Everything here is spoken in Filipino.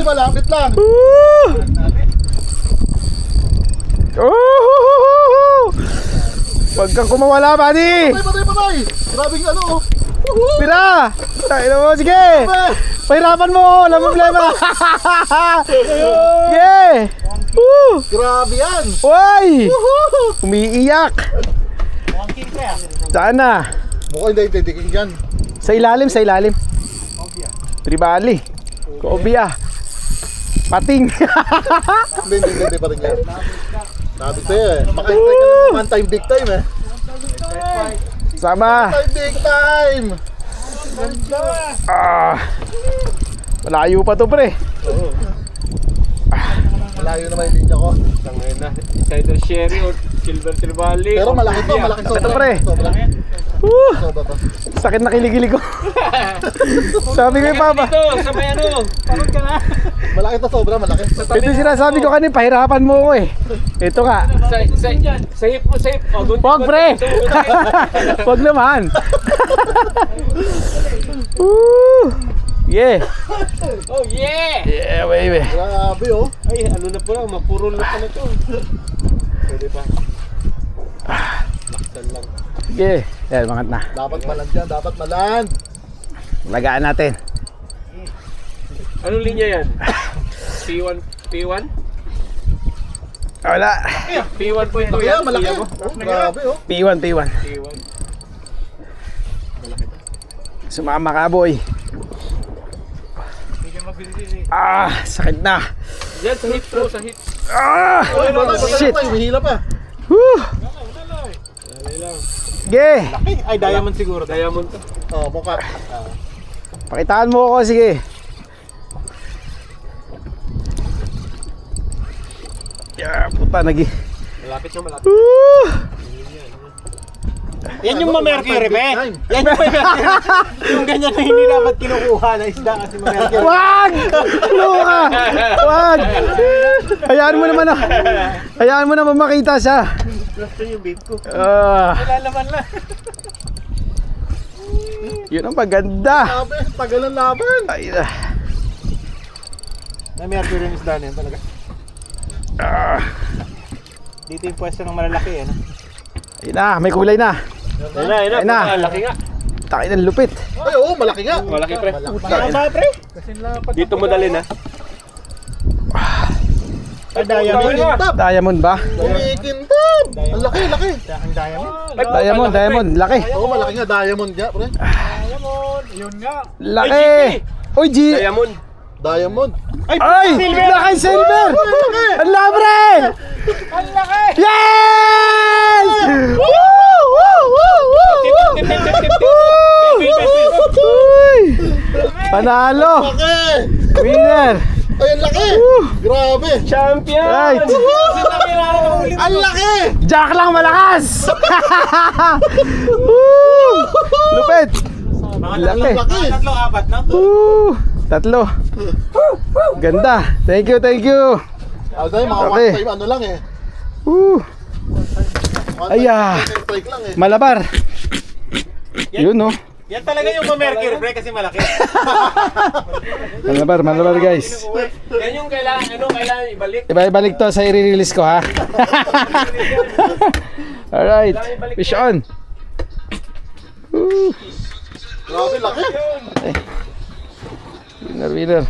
malapit lang. Huwag kang kumawala, buddy. Patay. Grabing ano oh. Pira! Tayo mo, sige! Pahirapan mo, walang problema! Sige! Grabe yan! Uy! Umiiyak! Saan na? Mukhang hindi titiging dyan. Sa ilalim, sa ilalim. Tribali. Kobia. Pating. Hindi pa rin yan. Sabi sa'yo eh. Maka-strike ka lang one time big time eh. Sama. One time big time! Malayo pa to, pre. Malayo naman yung linya ko. Tangin na. Either Sherry or Silver Tribali. Pero malaki to, malaki sobra. Ito, pre. Sobra. Sobra to. Sakit na kiligili ko. Sabi ko yung papa. Ito, sa may ano. Parang ka na. Malaki to, sobra, malaki. Ito sinasabi ko kanina, pahirapan mo ko eh. Ito nga. Sa hip mo, sa hip. Oh, Wag, pre. Wag naman. Yeah. Oh, yeah! Yeah, baby. Grabe oh. Ay, ano na pala, mapurol na pala ito. Pwede pa. Laksan lang. Sige. Yan, mangat na. Dapat maland dyan, dapat maland. Lagaan natin. Anong linya yan? P1? P1? Wala. P1.2 Malaki yan? yan, malaki. Linya mo? Grabe oh. P1. P1. Sumama ka, boy. Sakit na. Yan, sa hip bro, sa hip. Shit. Mahila pa. Woo. Dali lang. Sige. Ay, diamond siguro. Diamond to. Oh, mukha. Pakitaan mo ako, sige. Yeah, puta, Malapit na malapit. Yan yung ma-mercury, pe. Yan yung ma-mercury. Yung ganyan na hindi dapat kinukuha na isda kasi ma-mercury. Wag! Luka! Wag! Hayaan mo naman ah. Hayaan mo naman makita siya. Gusto yung bait ko. Lalaman lang. Yun ang maganda. Grabe, tagal ng laban. Ay na. Na-mercury yung isda na yun talaga. Dito yung pwesto ng malalaki, ano? Ayun na, may kulay na. Ayun na. Laki nga. Takin ng lupit. Ay, oo, malaki nga. Malaki, pre. Tama, pre. Dito mo dali na. Kumikintab. Diamond ba? Kumikintab. Ang laki, laki. Ang diamond. Diamond, laki. Oo, malaki nga, diamond nga, pre. Diamond. Yun nga. Laki. Uy, G. Diamond. Diamond. Ay, laki silver. Ang labre. Ang laki. Yes! Woo! Woo! Woo! Woo! Uy! Panalo. Laki. Winner. Ay, ang laki. Grabe. Champion! Right. Ang laki. Jack lang malakas. Woo! Lupit. Laki. Laki. Tatlo, apat, no? Tatlo. Ganda. Thank you, thank you. Alday, mga Okay. one time ano lang eh. Woo! One Ay, time strike lang eh. Malabar. Yun, no? Yan talaga yung ma-mercury, pre, kasi malaki. Malabar guys. Yan yung kailangan ibalik. Ibalik to sa i-release ko, ha? Alright. Fish on. Woo! Grabe, laki. Winner.